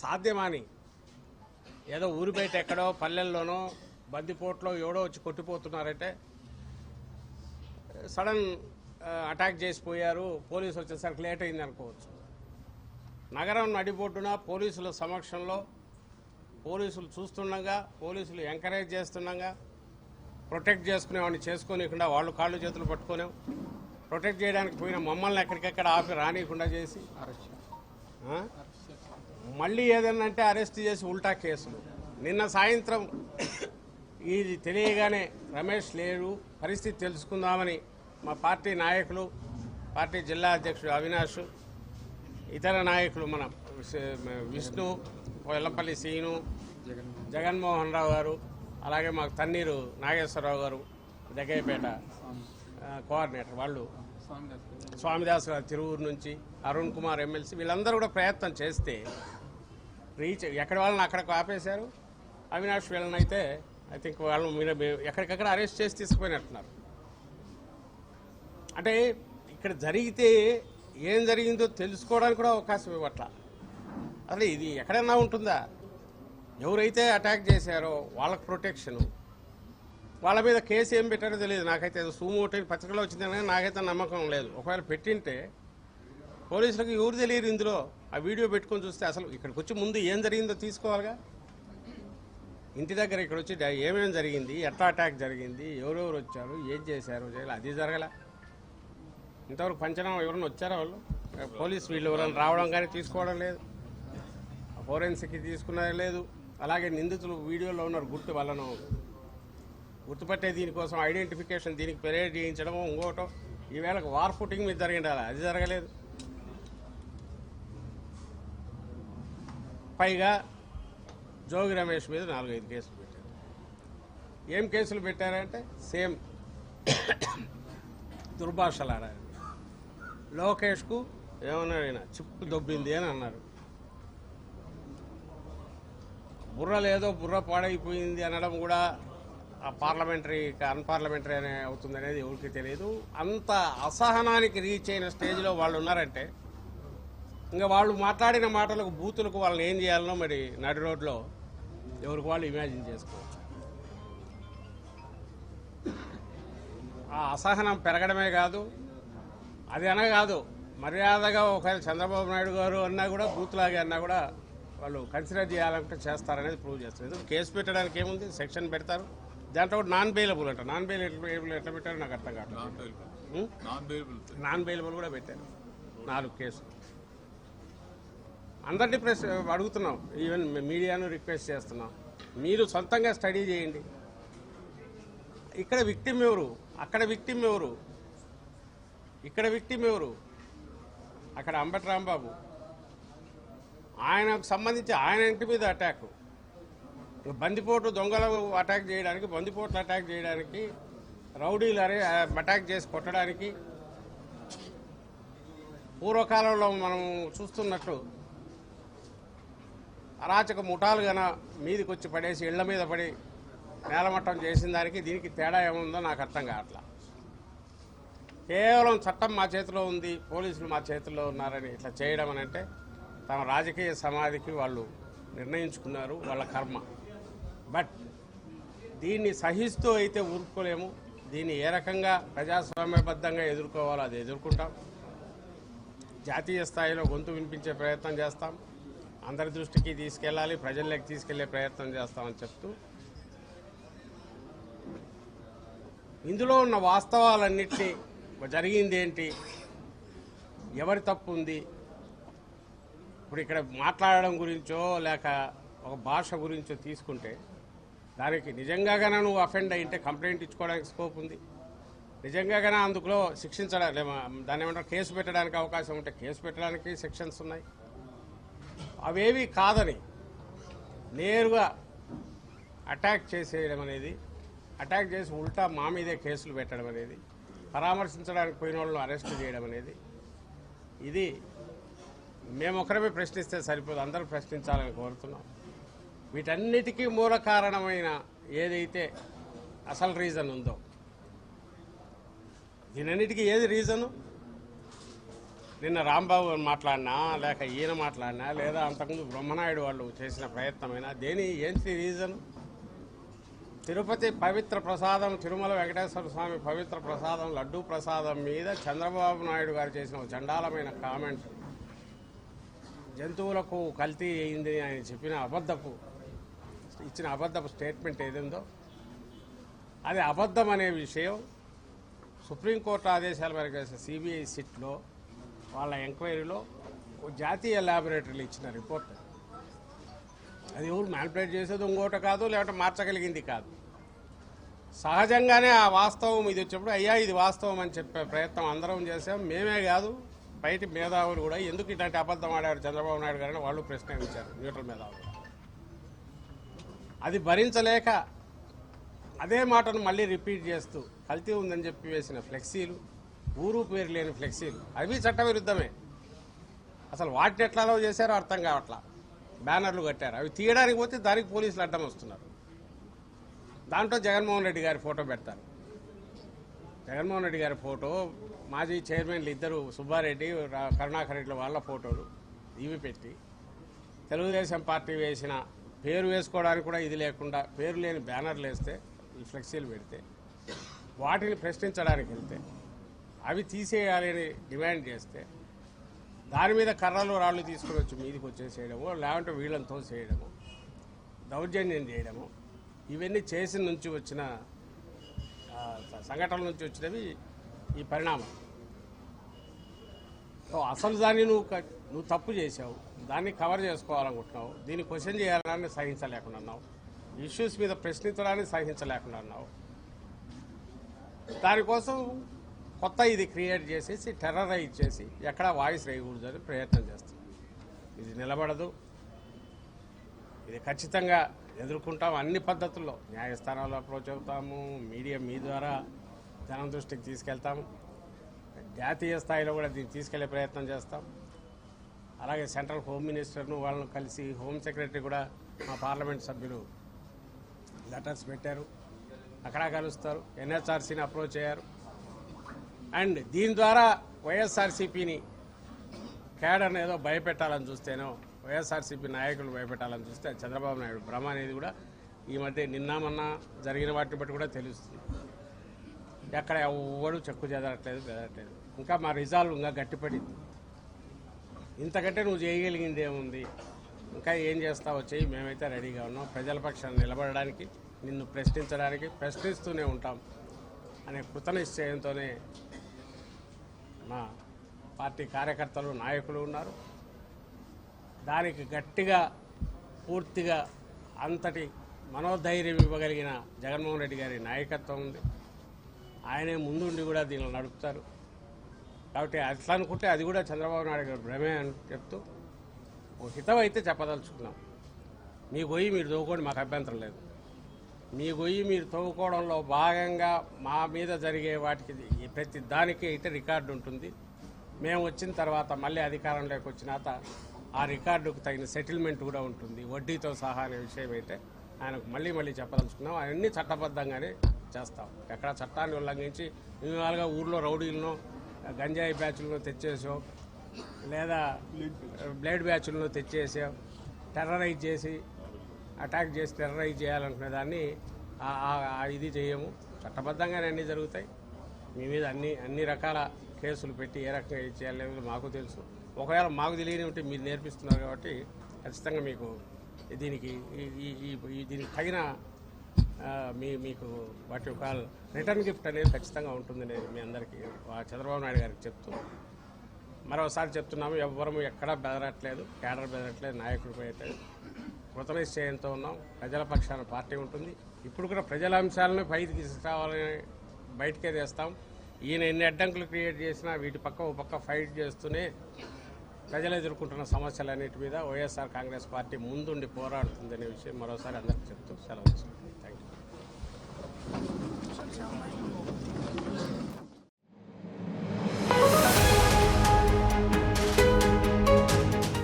సాధ్యమాని ఏదో ఊరి బయట ఎక్కడో పల్లెల్లోనో బందిపోట్లో ఎవడో వచ్చి కొట్టిపోతున్నారంటే సడన్ అటాక్ చేసిపోయారు, పోలీసు వచ్చేసరికి లేట్ అయింది అనుకోవచ్చు. నగరం నడిబొడ్డున పోలీసుల సమక్షంలో పోలీసులు చూస్తుండగా, పోలీసులు ఎంకరేజ్ చేస్తుండగా, ప్రొటెక్ట్ చేసుకునేవాడిని చేసుకోనికుండా వాళ్ళు కాళ్ళు చేతులు పట్టుకునేం, ప్రొటెక్ట్ చేయడానికి పోయిన మమ్మల్ని ఎక్కడికెక్కడ ఆపి రానియకుండా చేసి మళ్ళీ ఏదన్నంటే అరెస్ట్ చేసి ఉల్టా కేసులు. నిన్న సాయంత్రం ఇది తెలియగానే రమేష్ లేడు, పరిస్థితి తెలుసుకుందామని మా పార్టీ నాయకులు, పార్టీ జిల్లా అధ్యక్షుడు అవినాష్, ఇతర నాయకులు మన విష్ణు, ఎల్లపల్లి సీను, జగన్మోహన్ రావు గారు, అలాగే మాకు తన్నీరు నాగేశ్వరరావు గారు దగ్గరపేట కోఆర్డినేటర్, వాళ్ళు స్వామిదాస్ గారు తిరువూరు నుంచి, అరుణ్ కుమార్ ఎమ్మెల్సీ, వీళ్ళందరూ కూడా ప్రయత్నం చేస్తే రీచ్ ఎక్కడ వాళ్ళని అక్కడికి ఆపేశారు. అవినాష్ వీళ్ళని అయితే ఐ థింక్ వాళ్ళు మీరు ఎక్కడికక్కడ అరెస్ట్ చేసి తీసుకుపోయినట్టున్నారు. అంటే ఇక్కడ జరిగితే ఏం జరిగిందో తెలుసుకోవడానికి కూడా అవకాశం ఇవ్వట్లా. అసలు ఇది ఎక్కడన్నా ఉంటుందా? ఎవరైతే అటాక్ చేశారో వాళ్ళకు ప్రొటెక్షను, వాళ్ళ మీద కేసు ఏం పెట్టారో తెలియదు. నాకైతే సూమోటి పత్రికలో వచ్చిందని నాకైతే నమ్మకం లేదు. ఒకవేళ పెట్టింటే పోలీసులకు ఎవరు తెలియరు ఇందులో. ఆ వీడియో పెట్టుకొని చూస్తే అసలు ఇక్కడికి వచ్చి ముందు ఏం జరిగిందో తీసుకోవాలిగా. ఇంటి దగ్గర ఇక్కడ వచ్చి ఏమేమి జరిగింది, ఎట్లా అటాక్ జరిగింది, ఎవరెవరు వచ్చారు, ఏం చేశారు, అది జరగలే. ఇంతవరకు పంచనామా ఎవరైనా వచ్చారా? వాళ్ళు పోలీసు వీళ్ళు ఎవరైనా రావడం కానీ తీసుకోవడం లేదు, ఫోరెన్సిక్కి తీసుకున్నది లేదు. అలాగే నిందితులు వీడియోలో ఉన్నారు, వాళ్ళను గుర్తుపట్టే దీనికోసం ఐడెంటిఫికేషన్ దీనికి పెరేడ్ చేయించడము ఇంకోటో. ఈవేళకు వార్ ఫుటింగ్ మీద జరిగిండాలి, అది జరగలేదు. పైగా జోగి రమేష్ మీద 4-5 కేసులు పెట్టారు. ఏం కేసులు పెట్టారంటే సేమ్ దుర్భాషలాడారు. లోకేష్కు ఏమన్నాడు, ఆయన చిప్పు దొబ్బింది అని అన్నారు. బుర్ర లేదో బుర్ర పాడైపోయింది అనడం కూడా ఆ పార్లమెంటరీ అన్పార్లమెంటరీ అనే అవుతుంది అనేది ఎవరికి తెలియదు. అంత అసహనానికి రీచ్ అయిన స్టేజ్లో వాళ్ళు ఉన్నారంటే ఇంకా వాళ్ళు మాట్లాడిన మాటలకు బూతులకు వాళ్ళని ఏం చేయాలనో మరి నడి రోడ్లో ఎవరికి వాళ్ళు ఇమాజిన్ చేసుకోవచ్చు. ఆ అసహనం పెరగడమే కాదు, అది అనగాదు మర్యాదగా ఒకవేళ చంద్రబాబు నాయుడు గారు అన్నా కూడా బూత్లాగే అన్నా కూడా వాళ్ళు కన్సిడర్ చేయాలంటే చేస్తారనేది ప్రూవ్ చేస్తారు. ఎందుకు కేసు పెట్టడానికి ఏముంది, సెక్షన్ పెడతారు, దాంట్లో కూడా నాన్ బెయిలబుల్ అంట. నాన్ బెయిలబుల్ ఎట్లా పెట్టారో నాకు అర్థం కావట్లేదు. నాన్ బెయిలబుల్ కూడా పెట్టారు 4 కేసులు. అందరినీ అడుగుతున్నాం, ఈవెన్ మీడియాను రిక్వెస్ట్ చేస్తున్నాం, మీరు సొంతంగా స్టడీ చేయండి. ఇక్కడ విక్టిమ్ ఎవరు, అక్కడ విక్టిమ్ ఎవరు, ఇక్కడ విక్టిమ్ ఎవరు? అక్కడ అంబటి రాంబాబు, ఆయనకు సంబంధించి ఆయన ఇంటి మీద అటాక్, బందిపోటు దొంగలు అటాక్ చేయడానికి, బందిపోట్లు అటాక్ చేయడానికి, రౌడీలు అటాక్ చేసి కొట్టడానికి, పూర్వకాలంలో మనం చూస్తున్నట్టు అరాచక ముఠాలు గన మీదికి వచ్చి పడేసి ఇళ్ల మీద పడి నేలమట్టం చేసిన దానికి దీనికి తేడా ఏముందో నాకు అర్థం కావట్లా. కేవలం చట్టం మా చేతిలో ఉంది, పోలీసులు మా చేతిలో ఉన్నారని ఇట్లా చేయడం అని అంటే తమ రాజకీయ సమాధికి వాళ్ళు నిర్ణయించుకున్నారు, వాళ్ళ కర్మ. బట్ దీన్ని సహిస్తూ అయితే ఊరుకోలేము. దీన్ని ఏ రకంగా ప్రజాస్వామ్యబద్ధంగా ఎదుర్కోవాలో అది ఎదుర్కొంటాం. జాతీయ స్థాయిలో గొంతు వినిపించే ప్రయత్నం చేస్తాం, అందరి దృష్టికి తీసుకెళ్ళాలి, ప్రజల్లోకి తీసుకెళ్లే ప్రయత్నం చేస్తామని చెప్తూ ఇందులో ఉన్న వాస్తవాలన్నింటినీ, జరిగింది ఏంటి, ఎవరి తప్పు ఉంది, ఇప్పుడు ఇక్కడ మాట్లాడడం గురించో లేక ఒక భాష గురించో తీసుకుంటే దానికి నిజంగానే నువ్వు అఫెండ్ అయ్యింటే కంప్లైంట్ ఇచ్చుకోవడానికి స్కోప్ ఉంది. నిజంగానే అందులో శిక్షించడానికి దాన్ని ఏమంటారు కేసు పెట్టడానికి అవకాశం ఉంటే కేసు పెట్టడానికి సెక్షన్స్ ఉన్నాయి. అవేవి కాదని నేరుగా అటాక్ చేసేయడం అనేది, అటాక్ చేసి ఉల్టా మా మీదే కేసులు పెట్టడం అనేది, పరామర్శించడానికి పోయిన వాళ్ళు అరెస్ట్ చేయడం అనేది, ఇది మేము ఒకరమే ప్రశ్నిస్తే సరిపోదు, అందరూ ప్రశ్నించాలని కోరుతున్నాం. వీటన్నిటికీ మూల కారణమైన ఏదైతే అసలు రీజన్ ఉందో, దీనన్నిటికీ ఏది రీజను? నిన్న రాంబాబు మాట్లాడినా లేక ఈయన మాట్లాడినా లేదా అంతకుముందు బ్రహ్మనాయుడు వాళ్ళు చేసిన ప్రయత్నమైనా ఏంటి రీజన్? తిరుపతి పవిత్ర ప్రసాదం, తిరుమల వెంకటేశ్వర స్వామి పవిత్ర ప్రసాదం, లడ్డూ ప్రసాదం మీద చంద్రబాబు నాయుడు గారు చేసిన ఒక చండాలమైన కామెంట్, జంతువులకు కల్తీ అయింది ఆయన ఇచ్చిన అబద్ధపు స్టేట్మెంట్ ఏదిందో అది అబద్ధం అనే విషయం సుప్రీంకోర్టు ఆదేశాల మేరకు సిబిఐ సిట్లో వాళ్ళ ఎంక్వైరీలో జాతీయ ల్యాబొరేటరీలు ఇచ్చిన రిపోర్ట్. అది ఎవరు మ్యానిపులేట్ చేసేది ఇంకోటి కాదు, లేకపోతే మార్చగలిగింది కాదు. సహజంగానే ఆ వాస్తవం ఇది వచ్చినప్పుడు అయ్యా ఇది వాస్తవం అని చెప్పే ప్రయత్నం అందరం చేసాం. మేమే కాదు, బయటి మేధావులు కూడా ఎందుకు ఇలాంటి అబద్ధం ఆడారు చంద్రబాబు నాయుడు గారని వాళ్ళు ప్రశ్నించారు. న్యూట్రల్ మేధావులు అది భరించలేక అదే మాటను మళ్ళీ రిపీట్ చేస్తూ కల్తీ ఉందని చెప్పి వేసిన ఫ్లెక్సీలు, ఊరు పేరు లేని ఫ్లెక్సీలు అవి చట్టవిరుద్ధమే. అసలు వాటిని ఎట్లా అలౌ చేశారో అర్థం కావట్లా. బ్యానర్లు కట్టారు, అవి తీయడానికి పోతే దానికి పోలీసులు అడ్డం వస్తున్నారు. దాంట్లో జగన్మోహన్ రెడ్డి గారి ఫోటో పెడతారు. జగన్మోహన్ రెడ్డి గారి ఫోటో, మాజీ చైర్మన్లు ఇద్దరు సుబ్బారెడ్డి, కరుణాకర్ రెడ్డి వాళ్ళ ఫోటోలు ఇవి పెట్టి తెలుగుదేశం పార్టీ వేసిన పేరు వేసుకోవడానికి కూడా ఇది లేకుండా పేరు లేని బ్యానర్లు వేస్తే, ఈ ఫ్లెక్సీలు పెడితే, వాటిని ప్రశ్నించడానికి వెళ్తే అవి తీసేయాలని డిమాండ్ చేస్తే దాని మీద కర్రలు రాళ్ళు తీసుకుని వచ్చి మీదికి వచ్చేసేయడము, లేకుంటే వీళ్ళంతో చేయడము, దౌర్జన్యం చేయడము, ఇవన్నీ చేసిన నుంచి వచ్చిన సంఘటనల నుంచి వచ్చినవి ఈ పరిణామం. సో అసలు దాన్ని నువ్వు తప్పు చేసావు, దాన్ని కవర్ చేసుకోవాలనుకుంటున్నావు, దీన్ని క్వశ్చన్ చేయాలని సహించలేకుండా అన్నావు, ఇష్యూస్ మీద ప్రశ్నించడానికి సహించలేకుండా అన్నావు. దానికోసం కొత్త ఇది క్రియేట్ చేసేసి టెర్రరైజ్ చేసి ఎక్కడా వాయిస్ రేయకూడదని ప్రయత్నం చేస్తాం. ఇది నిలబడదు. ఇది ఖచ్చితంగా ఎదుర్కొంటాం. అన్ని పద్ధతుల్లో న్యాయస్థానాల్లో అప్రోచ్ అవుతాము, మీడియా మీ ద్వారా జనం దృష్టికి తీసుకెళ్తాము, జాతీయ స్థాయిలో కూడా దీన్ని తీసుకెళ్లే ప్రయత్నం చేస్తాం. అలాగే సెంట్రల్ హోమ్ మినిస్టర్ను వాళ్ళను కలిసి హోమ్ సెక్రటరీ కూడా మా పార్లమెంట్ సభ్యులు లెటర్స్ పెట్టారు, అక్కడ కలుస్తారు. ఎన్హెచ్ఆర్సీని అప్రోచ్ అయ్యారు. అండ్ దీని ద్వారా వైఎస్ఆర్సీపీని క్యాడర్ని ఏదో భయపెట్టాలని చూస్తేనో, వైఎస్ఆర్సీపీ నాయకులు భయపెట్టాలని చూస్తే చంద్రబాబు నాయుడు భ్రమ అనేది కూడా ఈ మధ్య నిన్న మొన్న జరిగిన వాటిని బట్టి కూడా తెలుస్తుంది. ఎక్కడ ఎవడు చెక్కు చెదరట్లేదు, బెదరట్లేదు. ఇంకా మా రిజాల్వ్ ఇంకా గట్టిపడింది. ఇంతకంటే నువ్వు చేయగలిగింది ఏముంది? ఇంకా ఏం చేస్తావో చెయ్యి, మేమైతే రెడీగా ఉన్నాం. ప్రజల పక్షాన్ని నిలబడడానికి, నిన్ను ప్రశ్నించడానికి, ప్రశ్నిస్తూనే ఉంటాం అనే కృత నిశ్చయంతోనే మా పార్టీ కార్యకర్తలు, నాయకులు ఉన్నారు. దానికి గట్టిగా, పూర్తిగా అంతటి మనోధైర్యం ఇవ్వగలిగిన జగన్మోహన్ రెడ్డి గారి నాయకత్వం ఉంది. ఆయనే ముందుండి కూడా దీనిలో నడుపుతారు. కాబట్టి అట్లా అనుకుంటే అది కూడా చంద్రబాబు నాయుడు గారు భ్రమే అని చెప్తూ ఒక హితం అయితే చెప్పదలుచుకున్నాం. మీ గొయ్యి మీరు తవ్వుకోండి, మాకు అభ్యంతరం లేదు. మీ గొయ్యి మీరు తవ్వుకోవడంలో భాగంగా మా మీద జరిగే వాటికి ప్రతి దానికి అయితే రికార్డు ఉంటుంది. మేము వచ్చిన తర్వాత మళ్ళీ అధికారంలోకి వచ్చినాక ఆ రికార్డుకు తగిన సెటిల్మెంట్ కూడా ఉంటుంది, వడ్డీతో సహా అనే విషయం అయితే ఆయనకు మళ్ళీ చెప్పదలుచుకున్నాం. అవన్నీ చట్టబద్ధంగానే చేస్తాం. ఎక్కడ చట్టాన్ని ఉల్లంఘించి ఇవాళగా ఊర్లో రౌడీలను, గంజాయి బ్యాచ్లను తెచ్చేసో, లేదా బ్లేడ్ బ్యాచ్లను తెచ్చేసో, టెర్రరైజ్ చేసి అటాక్ చేసి టెర్రరైజ్ చేయాలనుకునే దాన్ని ఇది చేయము. చట్టబద్ధంగానే అన్నీ జరుగుతాయి. మీ మీద అన్ని రకాల కేసులు పెట్టి ఏ రకంగా ఇది చేయాలనేది మాకు తెలుసు. ఒకవేళ మాకు తెలియని ఉంటే మీరు నేర్పిస్తున్నారు కాబట్టి ఖచ్చితంగా మీకు దీనికి తగిన మీకు వాటి యొక్క రిటర్న్ గిఫ్ట్ అనేది ఖచ్చితంగా ఉంటుందనేది మీ అందరికీ చంద్రబాబు నాయుడు గారికి చెప్తూ మరోసారి చెప్తున్నాము. ఎవ్వరము ఎక్కడా బెదరట్లేదు, కేడర్ బెదరట్లేదు, నాయకులు పోయట్లేదు. కృత నిశ్చయంతో ఉన్నాం. ప్రజల పక్షాన పార్టీ ఉంటుంది. ఇప్పుడు కూడా ప్రజల అంశాలను పైకి తీసుకురావాలని బయటకే తెస్తాం. ఈయన ఎన్ని అడ్డంకులు క్రియేట్ చేసినా వీటి పక్క ఓ పక్క ఫైట్ చేస్తూనే ప్రజలు ఎదుర్కొంటున్న సమస్యలన్నిటి మీద వైఎస్ఆర్ కాంగ్రెస్ పార్టీ ముందుండి పోరాడుతుందనే విషయం మరోసారి అందరికీ చెప్తూ సెలవు తీసుకుంటాం. Thank you.